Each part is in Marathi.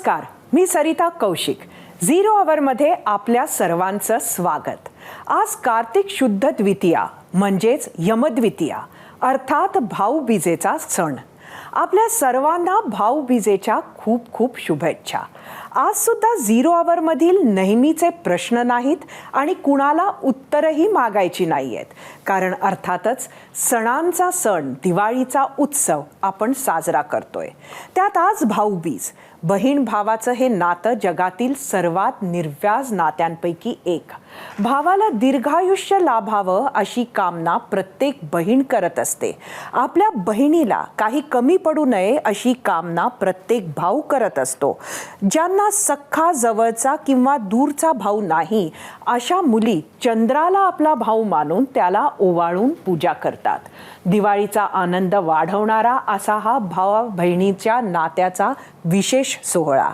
नमस्कार, मी सरिता कौशिक. झिरो अवरमध्ये आपल्या सर्वांचं स्वागत. आज कार्तिक शुद्ध द्वितीया म्हणजेच यमद्वितीया अर्थात भाऊबीजेचा सण. आपल्या सर्वांना भाऊबीजेच्या खूप खूप शुभेच्छा. आज सुद्धा झिरो अवरमधील नेहमीचे प्रश्न नाहीत आणि कुणाला उत्तरही मागायची नाही आहेत, कारण अर्थातच सणांचा सण दिवाळीचा उत्सव आपण साजरा करतोय. त्यात आज भाऊबीज. बहीण भावाचं हे नातं जगातील सर्वात निर्व्याज नात्यांपैकी एक. भावाला दीर्घायुष्य लाभावं अशी कामना प्रत्येक बहीण करत असते. आपल्या बहिणीला काही कमी पडू नये अशी कामना प्रत्येक भाऊ करत असतो. ज्यांना सख्खा जवळचा किंवा दूरचा भाऊ नाही अशा मुली चंद्राला आपला भाऊ मानून त्याला ओवाळून पूजा करतात. दिवाळीचा आनंद वाढवणारा असा हा भावा बहिणीच्या नात्याचा विशेष सोहळा.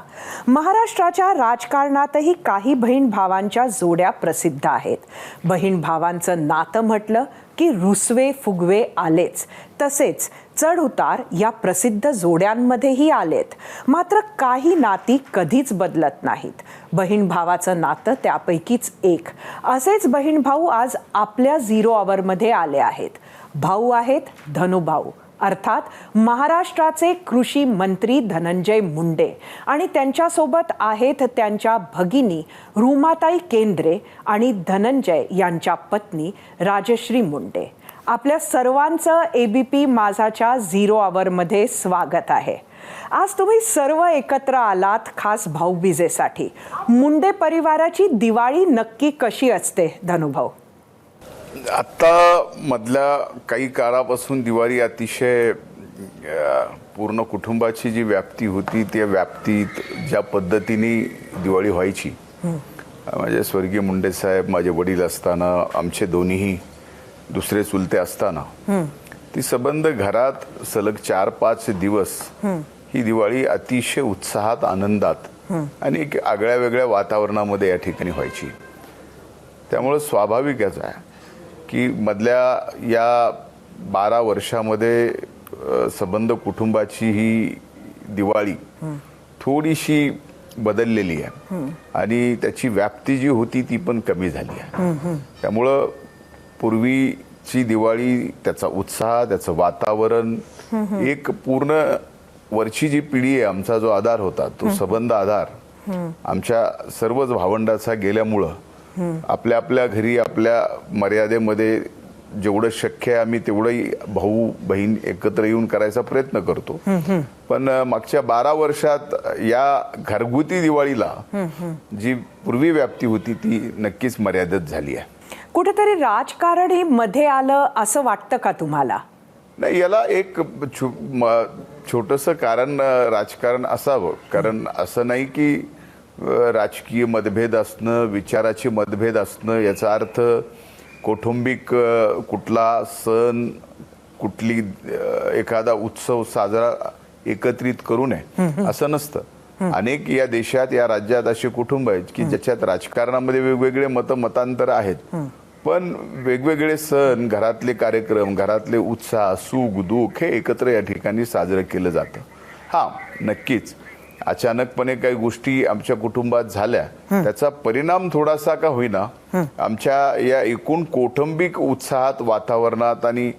महाराष्ट्राच्या राजकारणातही काही बहीण भावांच्या जोड्या प्रसिद्ध आहेत. बहीण भावांचं नातं म्हटलं की रुसवे फुगवे आलेच, तसेच चढ उतार या प्रसिद्ध जोड्यांमध्येही आलेत. मात्र काही नाती कधीच बदलत नाहीत. बहीण भावाचं नातं त्यापैकीच एक. असेच बहीण भाऊ आज आपल्या झिरो अवरमध्ये आले आहेत. भाऊ आहेत धनुभाऊ, अर्थात महाराष्ट्राचे कृषी मंत्री धनंजय मुंडे, आणि त्यांच्यासोबत आहेत त्यांच्या भगिनी रुमाताई केंद्रे आणि धनंजय यांच्या पत्नी राजश्री मुंडे. आपल्या सर्वांचं ABP माझाच्या झिरो अवरमध्ये स्वागत आहे. आज तुम्ही सर्व एकत्र आलात खास भाऊबीजेसाठी. मुंडे परिवाराची दिवाळी नक्की कशी असते धनुभाऊ? आता मधल्या काही काळापासून दिवाळी अतिशय पूर्ण कुटुंबाची जी व्याप्ती होती त्या व्याप्तीत ज्या पद्धतीने दिवाळी व्हायची, म्हणजे स्वर्गीय मुंडे साहेब माझे वडील असताना, आमचे दोन्हीही दुसरे चुलते असताना, ती संबंध घरात सलग 4-5 दिवस ही दिवाळी अतिशय उत्साहात, आनंदात आणि एक आगळ्या वेगळ्या वातावरणामध्ये या ठिकाणी व्हायची. त्यामुळे स्वाभाविकच आहे की मधल्या या 12 वर्षामध्ये संबंध कुटुंबाची ही दिवाळी थोडीशी बदललेली आहे आणि त्याची व्याप्ती जी होती ती पण कमी झाली आहे. त्यामुळं पूर्वीची दिवाळी, त्याचा उत्साह, त्याचं वातावरण, एक पूर्ण वरची जी पिढी आहे, आमचा जो आधार होता तो संबंध आधार आमच्या सर्वच भावंडाचा गेल्यामुळं आपल्या आपल्या घरी आपल्या मर्यादेमध्ये जेवढं शक्य आहे आम्ही तेवढंही भाऊ बहीण एकत्र येऊन करायचा प्रयत्न करतो. पण मागच्या 12 वर्षात या घरगुती दिवाळीला जी पूर्वी व्याप्ती होती ती नक्कीच मर्यादित झाली आहे. कुठेतरी राजकारण मध्ये आलं असं वाटतं का तुम्हाला? नाही, याला एक छोटंसं कारण राजकारण असावं. कारण असं नाही की राजकीय मतभेद असणं, विचाराचे मतभेद असणं याचा अर्थ कौटुंबिक कुठला सण, कुठली एखादा उत्सव साजरा एकत्रित करू नये असं नसतं. अनेक या देशात, या राज्यात असे कुटुंब आहेत की ज्याच्यात राजकारणामध्ये वेगवेगळे मतांतर आहेत, पण वेगवेगळे सण, घरातले कार्यक्रम, घरातले उत्साह, सुख दुःख हे एकत्र या ठिकाणी साजरं केलं जातं. हां, नक्कीच अचानकपणे काही गोष्टी आमच्या कुटुंबात झाल्या, त्याचा परिणाम थोडासा का होईना आमच्या या एकूण कौटुंबिक उत्साहात, वातावरणात आणि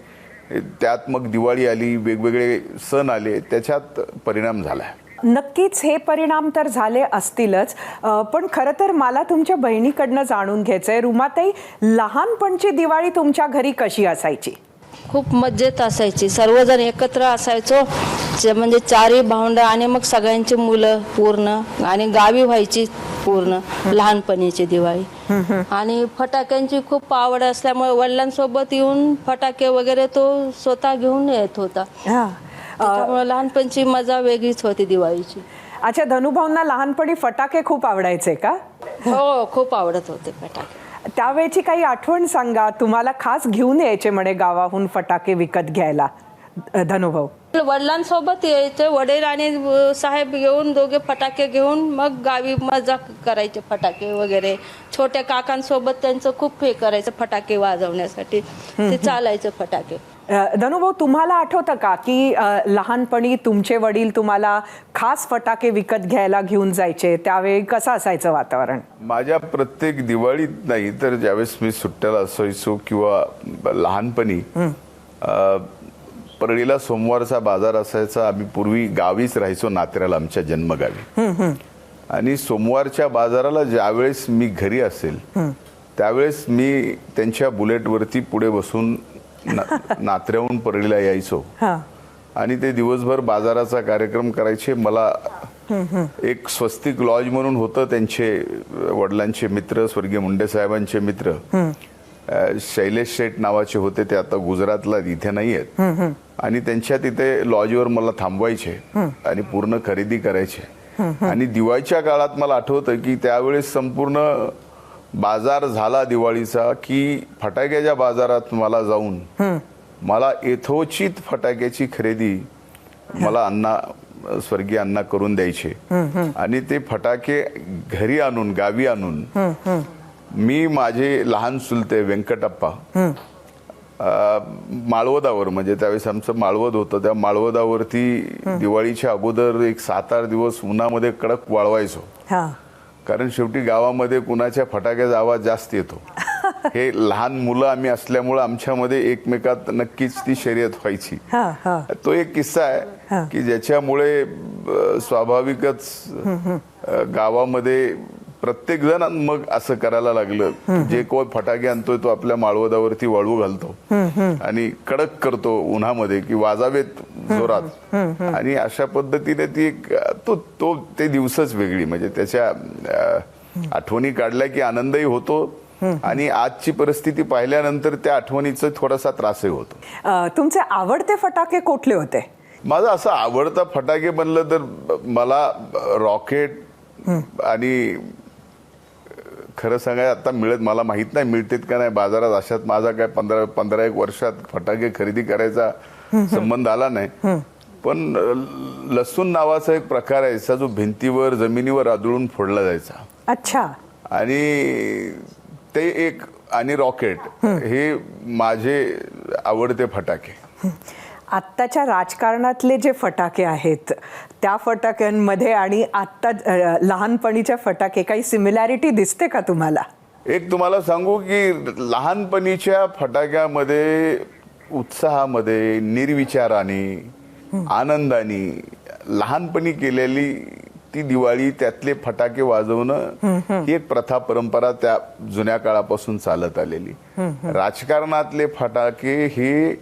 त्यात मग दिवाळी आली, वेगवेगळे सण आले, त्याच्यात परिणाम झाला. नक्कीच हे परिणाम तर झाले असतीलच, पण खरं तर मला तुमच्या बहिणीकडनं जाणून घ्यायचंय. रुमाताई, लहानपणची दिवाळी तुमच्या घरी कशी असायची? खूप मजेत असायची. सर्वजण एकत्र असायचो, म्हणजे 4 भावंड आणि मग सगळ्यांची मुलं पूर्ण, आणि गावी व्हायची पूर्ण लहानपणीची दिवाळी. आणि फटाक्यांची खूप आवड असल्यामुळे वडिलांसोबत येऊन फटाके वगैरे तो स्वतः घेऊन येत होता. त्यामुळे लहानपणची मजा वेगळीच होती दिवाळीची. अच्छा, धनुभाऊंना लहानपणी फटाके खूप आवडायचे का? हो, खूप आवडत होते फटाके. त्यावेळची काही आठवण सांगा. तुम्हाला खास घेऊन यायचे म्हणे गावाहून फटाके विकत घ्यायला धनुभाऊ? वडिलांसोबत यायचे, वडील आणि साहेब येऊन दोघे फटाके घेऊन मग गावी मजा करायचे, फटाके वगैरे. छोट्या काकांसोबत त्यांचं खूप हे करायचं फटाके वाजवण्यासाठी, ते चालायचं फटाके. धनुभाऊ, तुम्हाला आठवतं का की लहानपणी तुमचे वडील तुम्हाला खास फटाके विकत घ्यायला घेऊन जायचे, त्यावेळी कसं असायचं वातावरण? माझ्या प्रत्येक दिवाळीत नाही तर ज्यावेळेस मी सुट्ट्याला असायचो किंवा लहानपणी परळीला सोमवारचा बाजार असायचा. आम्ही पूर्वी गावीच राहायचो, नात्र्याला, आमच्या जन्मगावी. आणि सोमवारच्या बाजाराला ज्यावेळेस मी घरी असेल त्यावेळेस मी त्यांच्या बुलेटवरती पुढे बसून नात्र्याहून परळीला यायचो आणि ते दिवसभर बाजाराचा कार्यक्रम करायचे. मला एक स्वस्तिक लॉज म्हणून होतं, त्यांचे वडिलांचे मित्र, स्वर्गीय मुंडे साहेबांचे मित्र, शैलेश शेठ नावाचे होते, ते आता गुजरातला, इथे नाही आहेत. आणि त्यांच्या तिथे लॉजवर मला थांबवायचे आणि पूर्ण खरेदी करायचे. आणि दिवाळीच्या काळात मला आठवतं की त्यावेळेस संपूर्ण बाजार झाला दिवाळीचा की फटाक्याच्या बाजारात मला जाऊन मला यथोचित फटाक्याची खरेदी मला अण्णा, स्वर्गीय अण्णा करून द्यायचे. आणि ते फटाके घरी आणून, गावी आणून मी, माझे लहान चुलते व्यंकटप्पा, माळवदावर, म्हणजे त्यावेळेस आमचं माळवद होतं, त्या माळवदावरती दिवाळीच्या अगोदर एक 7-8 दिवस उन्हामध्ये कडक वाळवायचो. कारण शेवटी गावामध्ये कुणाच्या फटाक्याचा आवाज जास्त येतो. हे लहान मुलं आम्ही असल्यामुळं आमच्यामध्ये एकमेकात नक्कीच ती शर्यत व्हायची. तो एक किस्सा आहे की ज्याच्यामुळे स्वाभाविकच गावामध्ये प्रत्येक जण मग असं करायला लागलं, जे कोण फटाके आणतोय तो आपल्या माळवदावरती वाळू घालतो आणि कडक करतो उन्हामध्ये की वाजावेत जोरात. आणि अशा पद्धतीने ती एक ते दिवसच वेगळी, म्हणजे त्याच्या आठवणी काढल्या की आनंदही होतो आणि आजची परिस्थिती पाहिल्यानंतर त्या आठवणीचा थोडासा त्रासही होतो. तुमचे आवडते फटाके कुठले होते? माझा असं आवडता फटाके बनलं तर मला रॉकेट, आणि खरं सांगाय आता मला माहित नाही मिळतेत का नाही बाजारात, अशात माझा काय 15-एक वर्षात फटाके खरेदी करायचा संबंध आला नाही. पण लसूण नावाचा एक प्रकार आहे जो भिंतीवर, जमिनीवर आदळून फोडला जायचा. अच्छा. आणि ते एक, आणि रॉकेट, हे माझे आवडते फटाके. आत्ताच्या राजकारणातले जे फटाके आहेत त्या फटाक्यांमध्ये आणि आत्ता लहानपणीच्या फटाके काही सिमिलॅरिटी दिसते का तुम्हाला? एक तुम्हाला सांगू की लहानपणीच्या फटाक्यामध्ये उत्साहामध्ये, निर्विचाराने, आनंदाने लहानपणी केलेली ती दिवाळी, त्यातले फटाके वाजवणं ही एक प्रथा, परंपरा त्या जुन्या काळापासून चालत आलेली. राजकारणातले फटाके हे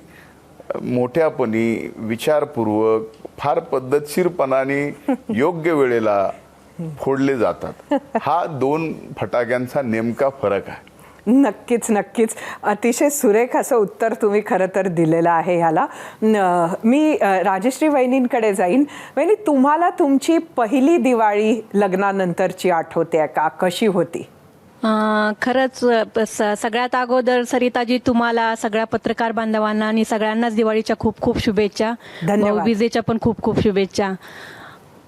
मोठ्यापणी, विचारपूर्वक, फार पद्धतशीरपणाने योग्य वेळेला फोडले जातात. हा 2 फटाक्यांचा नेमका फरक आहे. नक्कीच नक्कीच. अतिशय सुरेख असं उत्तर तुम्ही खरं तर दिलेलं आहे ह्याला. मी राजश्री वहिनींकडे जाईन. वहिनी, तुम्हाला तुमची पहिली दिवाळी लग्नानंतरची आठवते का? कशी होती? खरंच सगळ्यात अगोदर सरिताजी, तुम्हाला, सगळ्या पत्रकार बांधवांना आणि सगळ्यांनाच दिवाळीच्या खूप खूप शुभेच्छा. भाऊबीजेच्या पण खूप खूप शुभेच्छा.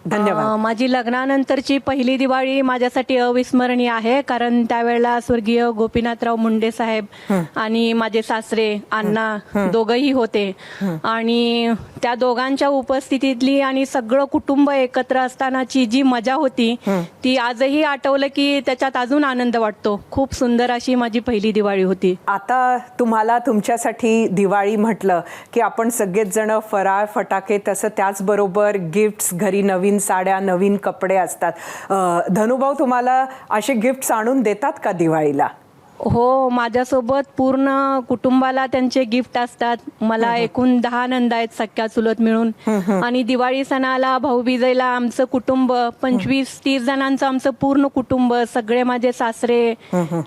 धन्यवाद. माझी लग्नानंतरची पहिली दिवाळी माझ्यासाठी अविस्मरणीय आहे, कारण त्यावेळेला स्वर्गीय गोपीनाथराव मुंडे साहेब आणि माझे सासरे अण्णा दोघंही होते. आणि त्या दोघांच्या उपस्थितीतली आणि सगळं कुटुंब एकत्र असतानाची जी मजा होती ती आजही आठवलं की त्याच्यात अजून आनंद वाटतो. खूप सुंदर अशी माझी पहिली दिवाळी होती. आता तुम्हाला तुमच्यासाठी दिवाळी म्हटलं की आपण सगळेच जण फराळ, फटाके, तसं त्याचबरोबर गिफ्ट्स, घरी नवीन साड्या, नवीन कपडे असतात. धनुभाऊ, तुम्हाला असे गिफ्ट्स आणून देतात का दिवाळीला? हो, माझ्यासोबत पूर्ण कुटुंबाला त्यांचे गिफ्ट असतात. मला एकूण 10 नंदा आहेत, सख्या चुलत मिळून. आणि दिवाळी सणाला, भाऊबीजेला आमचं कुटुंब 25-30 जणांचं आमचं पूर्ण कुटुंब, सगळे माझे सासरे,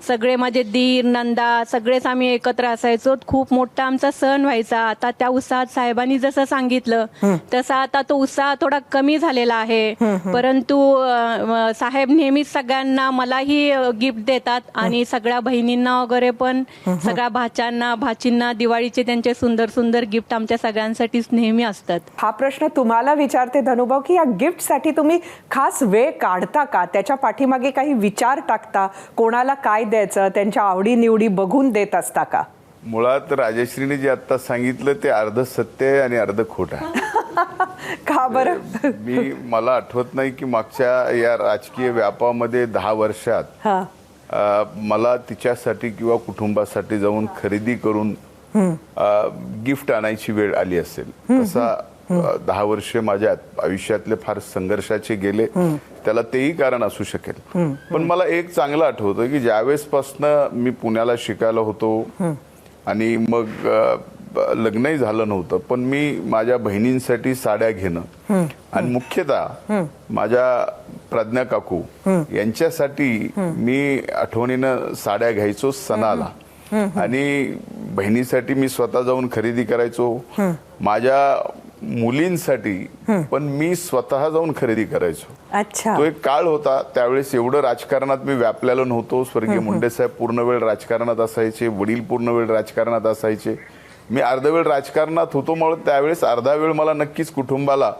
सगळे माझे दीर, नंदा, सगळेच आम्ही एकत्र असायचो. खूप मोठा आमचा सण व्हायचा. आता त्या उत्साहात साहेबांनी जसं सांगितलं तसा आता तो उत्साह थोडा कमी झालेला आहे. परंतु साहेब नेहमीच सगळ्यांना, मलाही गिफ्ट देतात आणि सगळ्या बहिणींना वगैरे पण, सगळ्या भाच्यांना, भाचींना दिवाळीचे त्यांचे सुंदर सुंदर गिफ्ट आमच्या सगळ्यांसाठीच नेहमी असतात. हा प्रश्न तुम्हाला विचारते धनुभाऊ की या गिफ्टसाठी तुम्ही खास वेळ काढता का? त्याच्या पाठीमागे काही विचार टाकता? कोणाला काय द्यायचं, त्यांच्या आवडी निवडी बघून देत असता का? मुळात राजश्रीने जे आता सांगितलं ते अर्ध सत्य आहे आणि अर्ध खोट आहे. का बरं? मला आठवत नाही की मागच्या या राजकीय व्यापामध्ये 10 वर्षात हा. मला तिच्यासाठी किंवा कुटुंबासाठी जाऊन खरेदी करून गिफ्ट आणायची वेळ आली असेल. तसा 10 वर्ष माझ्या आयुष्यातले फार संघर्षाचे गेले. त्याला तेही कारण असू शकेल. पण मला एक चांगलं आठवतं की ज्यावेळेसपासनं मी पुण्याला शिकायला होतो आणि मग लग्नही झालं नव्हतं, पण मी माझ्या बहिणींसाठी साड्या घेणं आणि मुख्यतः माझ्या प्रज्ञा काकू यांच्यासाठी मी आठवणीनं साड्या घ्यायचो सणाला. आणि बहिणीसाठी मी स्वतः जाऊन खरेदी करायचो. माझ्या मुलींसाठी पण मी स्वतः जाऊन खरेदी करायचो. अच्छा. तो एक काळ होता. त्यावेळेस एवढं राजकारणात मी व्यापलेलो नव्हतो. स्वर्गीय मुंडे साहेब पूर्ण वेळ राजकारणात असायचे, वडील पूर्ण वेळ राजकारणात असायचे. मी अर्धा वेळ राजकारणात होतो, म्हणून त्यावेळेस अर्धा वेळ मला नक्कीच कुटुंबाला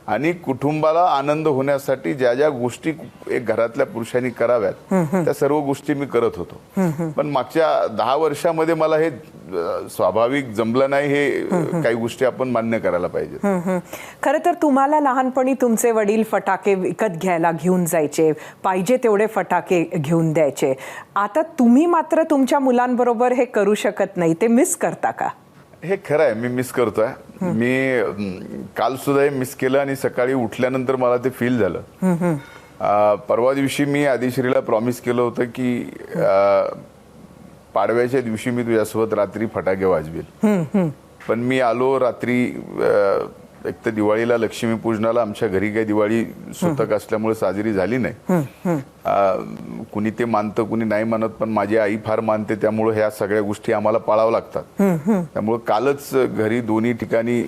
आणि कुटुंबाला आनंद होण्यासाठी ज्या ज्या गोष्टी एक घरातल्या पुरुषांनी कराव्यात त्या सर्व गोष्टी मी करत होतो. पण मागच्या 10 वर्षामध्ये मला हे स्वाभाविक जमलं नाही. हे काही गोष्टी आपण मान्य करायला पाहिजे. खरं तर तुम्हाला लहानपणी तुमचे वडील फटाके विकत घ्यायला घेऊन जायचे, पाहिजे तेवढे फटाके घेऊन द्यायचे. आता तुम्ही मात्र तुमच्या मुलांबरोबर हे करू शकत नाही. ते मिस करता का? हे खरं आहे, मी मिस करतोय. मी काल सुद्धा हे मिस केलं आणि सकाळी उठल्यानंतर मला ते फील झालं. परवा दिवशी मी आदिश्रीला प्रॉमिस केलं होतं की पाडव्याच्या दिवशी मी तुझ्यासोबत रात्री फटाके वाजवेल. पण मी आलो रात्री. एक तर दिवाळीला लक्ष्मीपूजनाला आमच्या घरी काही दिवाळी सुतक असल्यामुळे साजरी झाली नाही. कुणी ते मानतं, कुणी नाही मानत, पण माझी आई फार मानते, त्यामुळे ह्या सगळ्या गोष्टी आम्हाला पाळाव्या लागतात. त्यामुळे कालच घरी दोन्ही ठिकाणी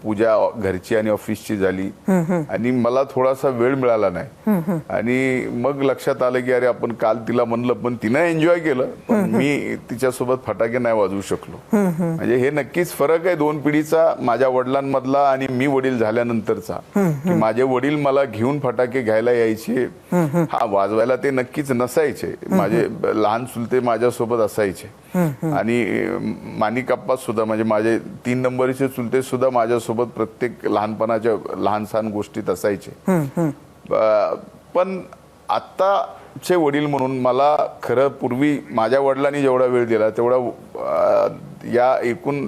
पूजा घरची आणि ऑफिसची झाली आणि मला थोडासा वेळ मिळाला नाही. आणि मग लक्षात आलं की अरे आपण काल तिला म्हणलं, पण तिनं एन्जॉय केलं, पण मी तिच्यासोबत फटाके नाही वाजवू शकलो. म्हणजे हे नक्कीच फरक आहे 2 पिढीचा, माझ्या वडिलांमधला आणि मी वडील झाल्यानंतरचा. की माझे वडील मला घेऊन फटाके घ्यायला यायचे, हा वाजवायला ते नक्कीच नसायचे. माझे लहान चुलते माझ्यासोबत असायचे आणि माणिकप्पा सुद्धा म्हणजे माझे 3 नंबरचे चुलते सुद्धा माझ्यासोबत प्रत्येक लहानपणाच्या लहान सहान गोष्टीत असायचे. पण आत्ताचे वडील म्हणून मला खरं पूर्वी माझ्या वडिलांनी जेवढा वेळ दिला तेवढा या एकूण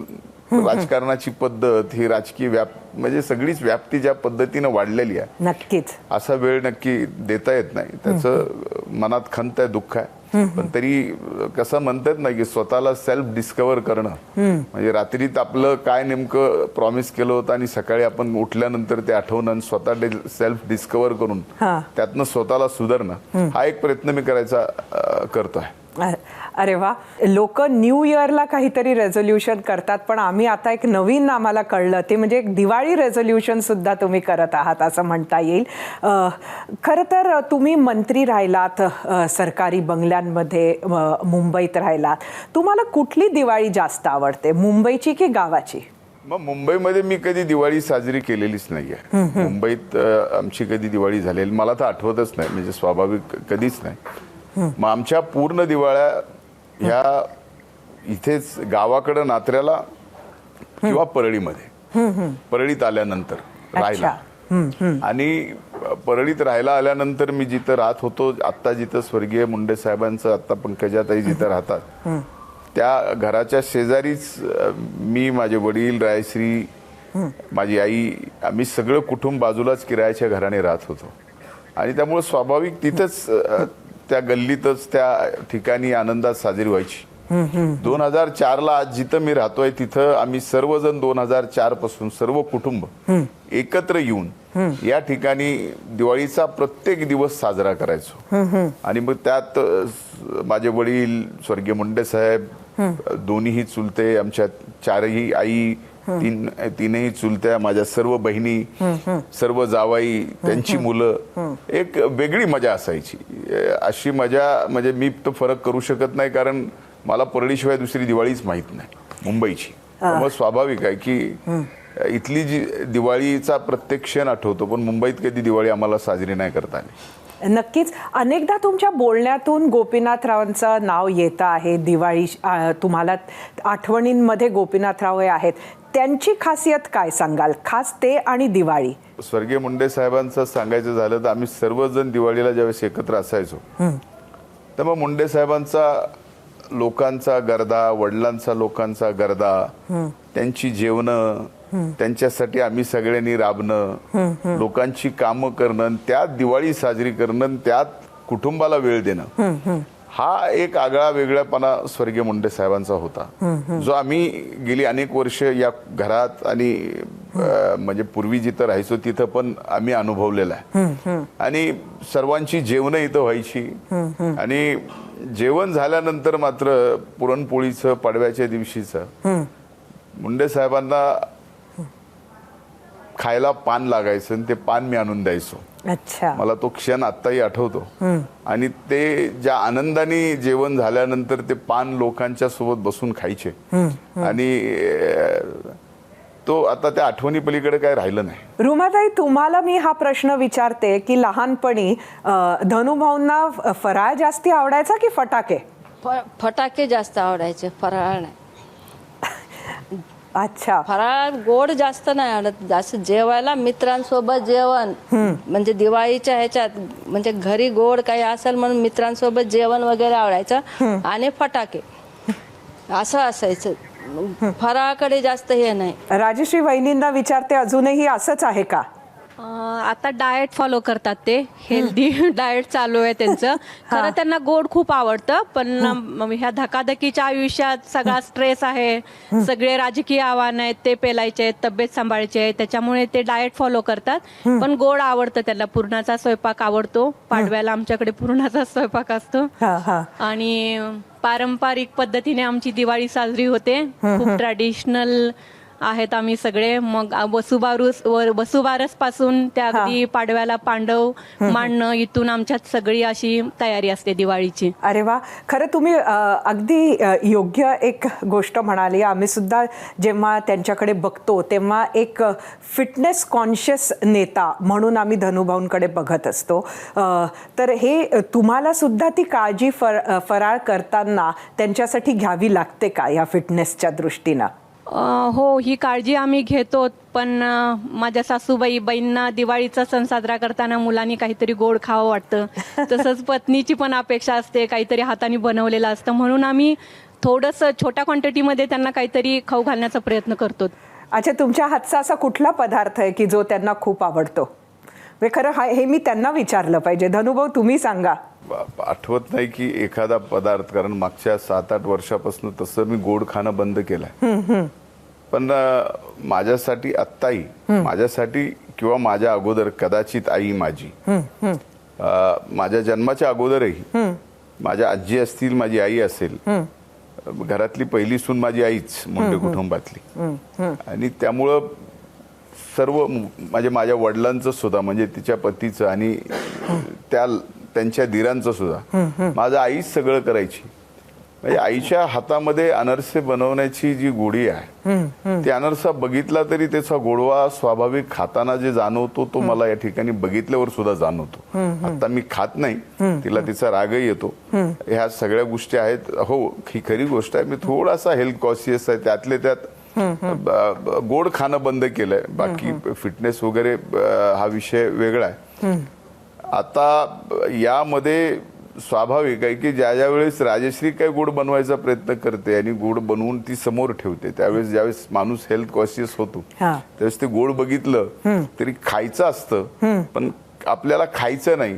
राजकारणाची पद्धत ही राजकीय म्हणजे सगळीच व्याप्ती ज्या पद्धतीनं वाढलेली आहे, नक्कीच असा वेळ नक्की देता येत नाही. त्याचं मनात खंत आहे, दुःख आहे. पण तरी कसं म्हणतात ना की स्वतःला सेल्फ डिस्कवर करणं, म्हणजे रात्रीत आपलं काय नेमकं प्रॉमिस केलं होतं आणि सकाळी आपण उठल्यानंतर ते आठवणं आणि स्वतः सेल्फ डिस्कवर करून त्यातनं स्वतःला सुधारणं, हा एक प्रयत्न मी करायचा करतोय. अरे वा. लोक न्यू इयरला काहीतरी रेझोल्युशन करतात, पण आम्ही आता एक नवीन आम्हाला कळलं ते म्हणजे एक दिवाळी रेझोल्युशन सुद्धा तुम्ही करत आहात असं म्हणता येईल. खरं तर तुम्ही मंत्री राहिलात, सरकारी बंगल्यांमध्ये मुंबईत राहिलात. तुम्हाला कुठली दिवाळी जास्त आवडते, मुंबईची की गावाची? मग मुंबईमध्ये मी कधी दिवाळी साजरी केलेलीच नाहीये. मुंबईत आमची कधी दिवाळी झालेली मला तर आठवतच नाही, म्हणजे स्वाभाविक कधीच नाही. मग आमच्या पूर्ण दिवाळ्या ह्या इथेच गावाकडं नात्र्याला किंवा परळीमध्ये, परळीत आल्यानंतर राहायला. आणि परळीत राहायला आल्यानंतर मी जिथं राहत होतो, आत्ता जिथं स्वर्गीय मुंडे साहेबांचं आत्ता पंकजाताई जिथं राहतात त्या घराच्या शेजारीच मी, माझे वडील, रायश्री, माझी आई, आम्ही सगळं कुटुंब बाजूलाच किरायाच्या घराने राहत होतो. आणि त्यामुळे स्वाभाविक तिथंच त्या गल्लीतच त्या ठिकाणी आनंदात साजरी व्हायची. 2004ला आज जिथं मी राहतोय तिथं आम्ही सर्वजण 2004 पासून सर्व कुटुंब एकत्र येऊन या ठिकाणी दिवाळीचा प्रत्येक दिवस साजरा करायचो. आणि मग त्यात माझे वडील, स्वर्गीय मुंडे साहेब, दोन्हीही चुलते, आमच्या 4ही आई, 3ही चुलत्या, माझ्या सर्व बहिणी, सर्व जावाई, त्यांची मुलं, एक वेगळी मजा असायची. अशी मजा म्हणजे मी तो फरक करू शकत नाही, कारण मला परळीशिवाय दुसरी दिवाळीच माहित नाही मुंबईची. मग स्वाभाविक आहे की इथली जी दिवाळीचा प्रत्येक क्षण आठवतो, पण मुंबईत कधी दिवाळी आम्हाला साजरी नाही करता आली. नक्कीच. अनेकदा तुमच्या बोलण्यातून गोपीनाथरावांचं नाव येतं आहे. दिवाळी तुम्हाला आठवणींमध्ये गोपीनाथराव हे आहेत. त्यांची खासियत काय सांगाल, खास ते आणि दिवाळी? स्वर्गीय मुंडे साहेबांचं सांगायचं झालं तर आम्ही सर्वजण दिवाळीला ज्यावेळेस एकत्र असायचो तर मग मुंडे साहेबांचा लोकांचा गर्दा, वडिलांचा लोकांचा गर्दा, त्यांची जेवणं, त्यांच्यासाठी आम्ही सगळ्यांनी राबणं, लोकांची कामं करणं, त्यात दिवाळी साजरी करणं, त्यात कुटुंबाला वेळ देणं, हा एक आगळा वेगळापणा स्वर्गीय मुंडे साहेबांचा होता, जो आम्ही गेली अनेक वर्ष या घरात आणि म्हणजे पूर्वी जिथं राहायचो तिथं पण आम्ही अनुभवलेला आहे. आणि सर्वांची जेवणं इथं व्हायची आणि जेवण झाल्यानंतर मात्र पुरणपोळीचं पडव्याच्या दिवशीचं मुंडे साहेबांना खायला पान लागायचं आणि ते पान मी आणून द्यायचो. अच्छा. मला तो क्षण आत्ताही आठवतो. आणि ते ज्या आनंदाने जेवण झाल्यानंतर ते पान लोकांच्या सोबत बसून खायचे आणि तो आता त्या आठवणी पलीकडे काय राहिलं नाही. रुमाताई, तुम्हाला मी हा प्रश्न विचारते की लहानपणी धनुभाऊंना फराळ जास्ती आवडायचा की फटाके? फटाके जास्त आवडायचे, फराळ नाही. अच्छा. फराळ गोड जास्त नाही आवडत. जास्त जेवायला मित्रांसोबत जेवण, म्हणजे दिवाळीच्या ह्याच्यात म्हणजे घरी गोड काही असेल म्हणून मित्रांसोबत जेवण वगैरे आवडायचं आणि फटाके असं असायचं. फराळाकडे जास्त हे नाही. राजश्री वहिनींना विचारते, अजूनही असंच आहे का? आता डाएट फॉलो करतात, ते हेल्दी डाएट चालू आहे त्यांचं. खरं त्यांना गोड खूप आवडतं, पण ह्या धकाधकीच्या आयुष्यात सगळा स्ट्रेस आहे, सगळे राजकीय आव्हान आहेत, ते पेलायचे आहेत, तब्येत सांभाळायची आहे, त्याच्यामुळे ते डाएट फॉलो करतात. पण गोड आवडतं त्यांना. पुरणाचा स्वयंपाक आवडतो. पाडव्याला आमच्याकडे पुरणाचा स्वयंपाक असतो आणि पारंपरिक पद्धतीने आमची दिवाळी साजरी होते. खूप ट्रॅडिशनल आहेत आम्ही सगळे. मग वसुबारस पासून त्या अगदी पाडव्याला पांडव मांडणं, इथून आमच्यात सगळी अशी तयारी असते दिवाळीची. अरे वा. खरं तुम्ही अगदी योग्य एक गोष्ट म्हणाली. आम्ही सुद्धा जेव्हा त्यांच्याकडे बघतो तेव्हा एक फिटनेस कॉन्शियस नेता म्हणून आम्ही धनुभाऊंकडे बघत असतो. तर हे तुम्हाला सुद्धा ती काळजी फराळ करताना त्यांच्यासाठी घ्यावी लागते का या फिटनेसच्या दृष्टीनं? हो, ही काळजी आम्ही घेतो. पण माझ्या सासूबाईंना दिवाळीचा सण साजरा करताना मुलांनी काहीतरी गोड खावं वाटतं. तसंच पत्नीची पण अपेक्षा असते, काहीतरी हाताने बनवलेलं असतं, म्हणून आम्ही थोडंसं छोट्या क्वांटिटीमध्ये त्यांना काहीतरी खाऊ घालण्याचा प्रयत्न करतो. अच्छा, तुमच्या हातचा असा कुठला पदार्थ आहे की जो त्यांना खूप आवडतो? खरं हे मी त्यांना विचारलं पाहिजे. धनुभाऊ, तुम्ही सांगा. आठवत नाही की एखादा पदार्थ, कारण मागच्या 7-8 वर्षापासून तसं मी गोड खाणं बंद केलंय. पण माझ्यासाठी आत्ताही, माझ्यासाठी किंवा माझ्या अगोदर कदाचित आई माझी, माझ्या जन्माच्या अगोदरही माझ्या आजी असतील, माझी आई असेल, घरातली पहिली सून माझी आईच मुंडे कुटुंबातली. आणि त्यामुळं सर्व माझ्या वडिलांचं सुद्धा, म्हणजे तिच्या पतीचं आणि त्यांच्या दिरांचं सुद्धा माझं आईच सगळं करायची. म्हणजे आईच्या हातामध्ये अनरसे बनवण्याची जी गोडी आहे, ते अनरसा बघितला तरी त्याचा गोडवा स्वाभाविक खाताना जे जाणवतो तो मला या ठिकाणी बघितल्यावर सुद्धा जाणवतो. आता मी खात नाही, तिला तिचा रागही येतो. ह्या सगळ्या गोष्टी आहेत. हो, ही खरी गोष्ट आहे. मी थोडासा हेल्थ कॉन्शियस आहे. त्यातले त्यात गोड खाणं बंद केलंय. बाकी फिटनेस वगैरे हा विषय वेगळा आहे. आता यामध्ये स्वाभाविक आहे की ज्या वेळेस राजश्री काही गोड बनवायचा प्रयत्न करते आणि गोड बनवून ती समोर ठेवते, त्यावेळेस ज्यावेळेस माणूस हेल्थ कॉन्शियस होतो त्यावेळेस ते गोड बघितलं तरी खायचं असतं, पण आपल्याला खायचं नाही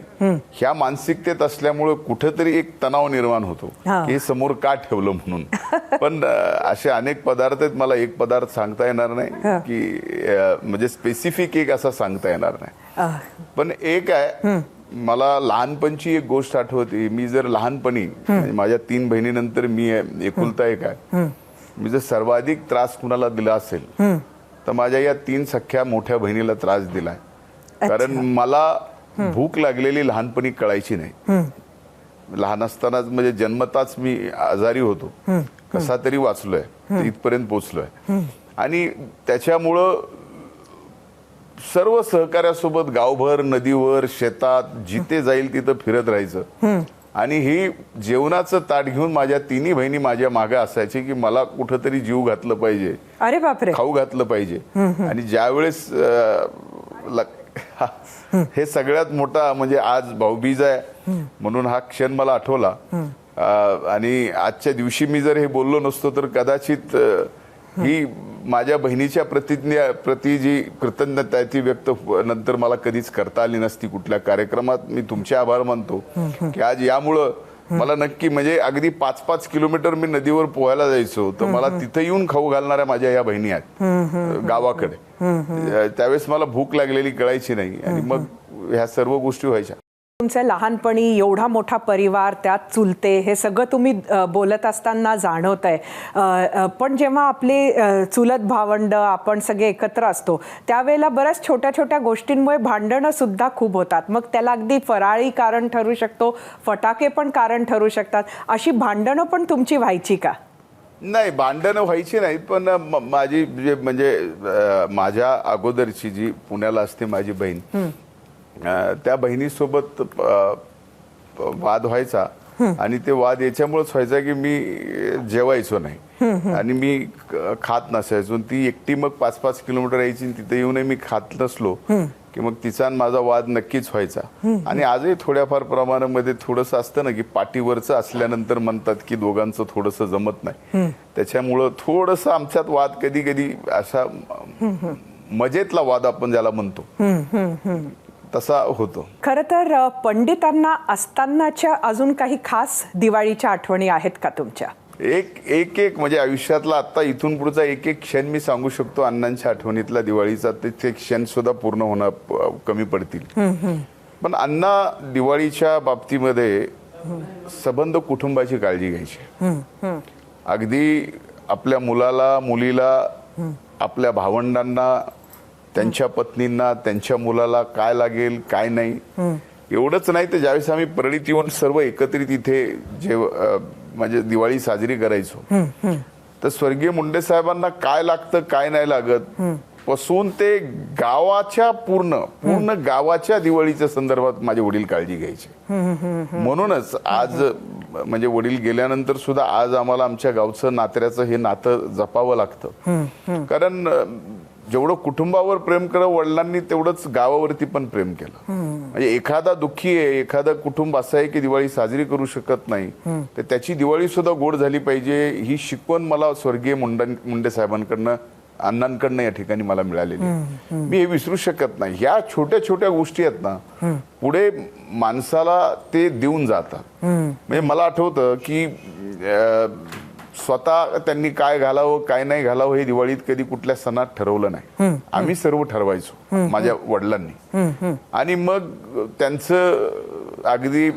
ह्या मानसिकतेत असल्यामुळे कुठेतरी एक तणाव निर्माण होतो की हे समोर का ठेवलं म्हणून. पण असे अनेक पदार्थ आहेत. मला एक पदार्थ सांगता येणार नाही की म्हणजे स्पेसिफिक एक असा सांगता येणार नाही. पण एक आहे, मला लहानपणची एक गोष्ट आठवते. मी जर लहानपणी, माझ्या 3 बहिणीनंतर मी एकुलता एक आहे, मी जर सर्वाधिक त्रास कुणाला दिला असेल तर माझ्या या 3 सख्या मोठ्या बहिणीला त्रास दिलाय. कारण मला भूक लागलेली लहानपणी कळायची नाही. लहान असतानाच म्हणजे जन्मताच मी आजारी होतो, कसा तरी वाचलोय, इथपर्यंत पोचलोय. आणि त्याच्यामुळं सर्व सहकार्यासोबत गावभर, नदीवर, शेतात जिथे जाईल तिथं फिरत राहायचं. आणि ही जेवणाचं ताट घेऊन माझ्या तिन्ही बहिणी माझ्या मागे असायची की मला कुठंतरी जीव घातलं पाहिजे, अरे बापरे. खाऊ घातलं पाहिजे. आणि ज्यावेळेस हे सगळ्यात मोठा म्हणजे आज भाऊबीज आहे म्हणून हा क्षण मला आठवला. आणि आजच्या दिवशी मी जर हे बोललो नसतो तर कदाचित ही माझ्या बहिणीच्या प्रति जी कृतज्ञता आहे ती व्यक्त नंतर मला कधीच करता आली नसती कुठल्या कार्यक्रमात. मी तुमचे आभार मानतो की आज यामुळं मला नक्की म्हणजे अगदी 5-5 किलोमीटर मी नदीवर पोहायला जायचो तर मला तिथे येऊन खाऊ घालणाऱ्या माझ्या या बहिणी आहेत गावाकडे. त्यावेळेस मला भूक लागलेली कळायची नाही आणि मग ह्या सर्व गोष्टी व्हायच्या. तुमच्या लहानपणी एवढा मोठा परिवार, त्यात चुलते, हे सगळं तुम्ही बोलत असताना जाणवत आहे. पण जेव्हा आपले चुलत भावंड आपण सगळे एकत्र असतो त्यावेळेला बऱ्याच छोट्या छोट्या गोष्टींमुळे भांडणं सुद्धा खूप होतात. मग त्याला अगदी फराळी कारण ठरू शकतो, फटाके पण कारण ठरू शकतात. अशी भांडणं पण तुमची व्हायची का? नाही, भांडणं व्हायची नाही. पण माझी जे म्हणजे माझ्या अगोदरची जी पुण्याला असते माझी बहीण, त्या बहिणीसोबत वाद व्हायचा. आणि ते वाद याच्यामुळेच व्हायचा की मी जेवायचो नाही आणि मी खात नसायचो. ती एकटी मग 5-5 किलोमीटर यायची, तिथे येऊनही मी खात नसलो की मग तिचा आणि माझा वाद नक्कीच व्हायचा. आणि आजही थोड्याफार प्रमाणामध्ये थोडंसं असतं ना की पाठीवरचं असल्यानंतर म्हणतात की दोघांचं थोडंसं जमत नाही. त्याच्यामुळं थोडंसं आमच्यात वाद कधी कधी असा मजेतला वाद आपण ज्याला म्हणतो तसा होतो. खरं तर पंडितांना असतानाच्या अजून काही खास दिवाळीच्या आठवणी आहेत का तुमच्या? एक म्हणजे आयुष्यातला आता इथून पुढचा एक क्षण मी सांगू शकतो अण्णांच्या आठवणीतला दिवाळीचा. ते क्षण सुद्धा पूर्ण होणं कमी पडतील. पण अण्णा दिवाळीच्या बाबतीमध्ये सबंध कुटुंबाची काळजी घ्यायची. अगदी आपल्या मुलाला, मुलीला, आपल्या भावंडांना, त्यांच्या पत्नींना, त्यांच्या मुलाला काय लागेल काय नाही एवढंच नाही तर ज्यावेळेस आम्ही परळीत येऊन सर्व एकत्रित इथे म्हणजे दिवाळी साजरी करायचो तर स्वर्गीय मुंडे साहेबांना काय लागतं काय नाही लागत पासून ते गावाच्या पूर्ण गावाच्या दिवाळीच्या संदर्भात माझे वडील काळजी घ्यायचे. म्हणूनच आज म्हणजे वडील गेल्यानंतर सुद्धा आज आम्हाला आमच्या गावचं नात्याचं हे नातं जपावं लागतं. कारण जेवढं कुटुंबावर प्रेम केलं वडिलांनी तेवढंच गावावरती पण प्रेम केलं. म्हणजे एखादा दुःखी आहे, एखादा कुटुंब असं आहे की दिवाळी साजरी करू शकत नाही तर त्याची दिवाळी सुद्धा गोड झाली पाहिजे ही शिकवण मला स्वर्गीय मुंडे साहेबांकडनं, अण्णांकडनं या ठिकाणी मला मिळालेली. मी हे विसरू शकत नाही. ह्या छोट्या छोट्या गोष्टी आहेत ना पुढे माणसाला ते देऊन जातात. म्हणजे मला आठवतं की स्वतः त्यांनी काय घालावं काय नाही घालावं हे दिवाळीत कधी कुठल्या सणात ठरवलं नाही. आम्ही सर्व ठरवायचो माझ्या वडिलांनी. आणि मग त्यांचं अगदी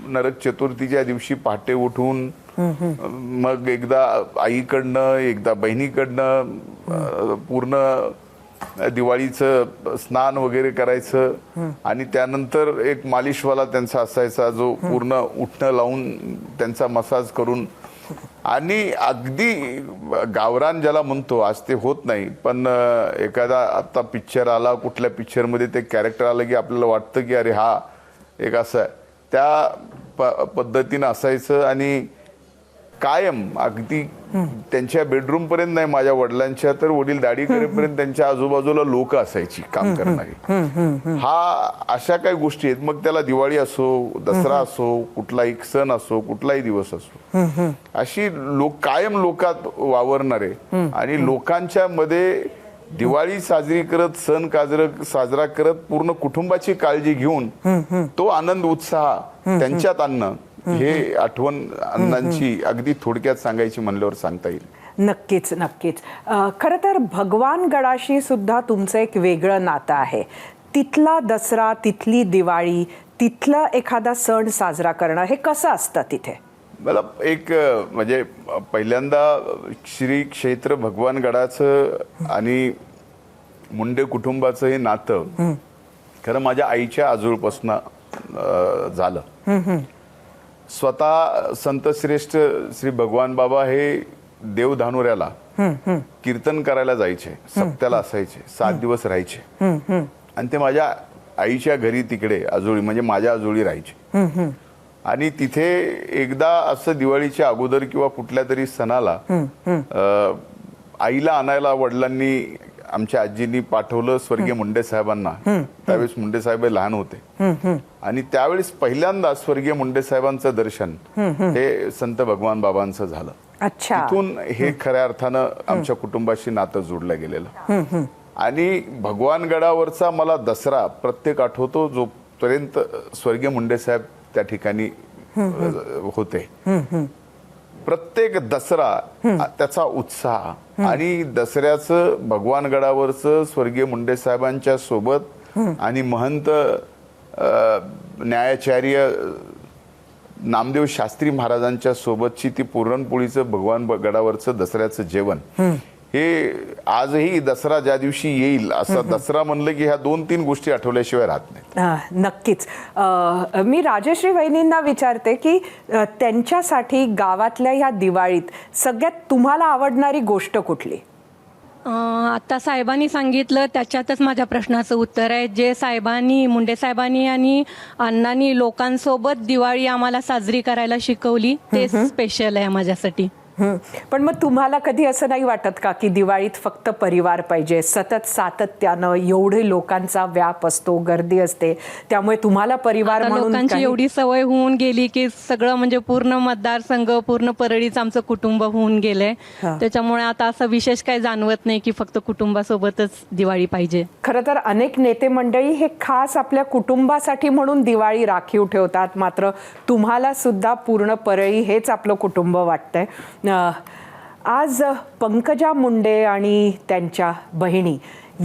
नरक चतुर्थीच्या दिवशी पहाटे उठून मग एकदा आईकडनं एकदा बहिणीकडनं पूर्ण दिवाळीचं स्नान वगैरे करायचं. आणि त्यानंतर एक मालिशवाला त्यांचा असायचा जो पूर्ण उठणं लावून त्यांचा मसाज करून. आणि अगदी गावरान ज्याला म्हणतो आज ते होत नाही पण एखादा आता पिक्चर आला कुठल्या पिक्चरमध्ये ते कॅरेक्टर आलं की आपल्याला वाटतं की अरे हा एक असं आहे त्या पद्धतीनं असायचं. आणि कायम अगदी त्यांच्या बेडरूम पर्यंत नाही माझ्या वडिलांच्या तर वडील दाढी करेपर्यंत त्यांच्या आजूबाजूला लोक असायची काम करणारी. हा अशा काही गोष्टी आहेत. मग त्याला दिवाळी असो, दसरा असो, कुठलाही सण असो, कुठलाही दिवस असो, अशी कायम लोकात वावरणारे आणि लोकांच्या मध्ये दिवाळी साजरी करत सण साजरा करत पूर्ण कुटुंबाची काळजी घेऊन तो आनंद उत्साह त्यांच्यात आणणं हे आठवण अण्णांची अगदी थोडक्यात सांगायची म्हणल्यावर सांगता येईल. नक्कीच नक्कीच. खरं तर भगवानगडाशी सुद्धा तुमचं एक वेगळं नातं आहे. तिथला दसरा, तिथली दिवाळी, तिथला एखादा सण साजरा करणं हे कसं असतं तिथे? मला एक म्हणजे पहिल्यांदा श्री क्षेत्र भगवानगडाचं आणि मुंडे कुटुंबाचं हे नातं खरं माझ्या आईच्या आजोळपासून झालं. स्वतः संतश्रेष्ठ श्री भगवान बाबा हे देवधानुऱ्याला कीर्तन करायला जायचे, सप्त्याला असायचे, 7 दिवस राहायचे आणि ते माझ्या आईच्या घरी तिकडे आजोळी म्हणजे माझ्या आजोळी राहायचे. आणि तिथे एकदा असं दिवाळीच्या अगोदर किंवा कुठल्या तरी सणाला आईला आणायला वडिलांनी आमच्या आजींनी पाठवलं स्वर्गीय मुंडे साहेबांना. त्यावेळेस मुंडे साहेब लहान होते आणि त्यावेळेस पहिल्यांदा स्वर्गीय मुंडे साहेबांचं दर्शन हे संत भगवान बाबांचं झालं. अच्छा. तिथून हे खऱ्या अर्थानं आमच्या कुटुंबाशी नातं जोडलं गेलेलं. आणि भगवानगडावरचा मला दसरा प्रत्येक आठवतो जोपर्यंत स्वर्गीय मुंडे साहेब त्या ठिकाणी होते. प्रत्येक दसरा त्याचा उत्साह आणि दसऱ्याचं भगवानगडावरचं स्वर्गीय मुंडे साहेबांच्या सोबत आणि महंत न्यायाचार्य नामदेव शास्त्री महाराजांच्या सोबतची ती पुरणपोळीचं भगवानगडावरचं दसऱ्याचं जेवण हे आजही दसरा ज्या दिवशी येईल असा दसरा म्हणलं की ह्या 2-3 गोष्टी आठवल्याशिवाय राहत नाही. नक्कीच. मी राजश्री वहिनींना विचारते की त्यांच्यासाठी गावातल्या ह्या दिवाळीत सगळ्यात तुम्हाला आवडणारी गोष्ट कुठली? आता साहेबांनी सांगितलं त्याच्यातच माझ्या प्रश्नाचं उत्तर आहे. जे साहेबांनी, मुंडे साहेबांनी आणि अण्णांनी लोकांसोबत दिवाळी आम्हाला साजरी करायला शिकवली ते स्पेशल आहे माझ्यासाठी. पण मग तुम्हाला कधी असं नाही वाटत का की दिवाळीत फक्त परिवार पाहिजे, सतत सातत्यानं एवढे लोकांचा व्याप असतो, गर्दी असते, त्यामुळे तुम्हाला परिवार आता म्हणून लोकांची काही- एवढी सवय होऊन गेली की सगळं म्हणजे पूर्ण मतदारसंघ, पूर्ण परळीच आमचं कुटुंब होऊन गेलंय. त्याच्यामुळे आता असं विशेष काही जाणवत नाही की फक्त कुटुंबासोबतच दिवाळी पाहिजे. खरं तर अनेक नेते मंडळी हे खास आपल्या कुटुंबासाठी म्हणून दिवाळी राखीव ठेवतात, मात्र तुम्हाला सुद्धा पूर्ण परळी हेच आपलं कुटुंब वाटतंय. आज पंकजा मुंडे आणि त्यांच्या बहिणी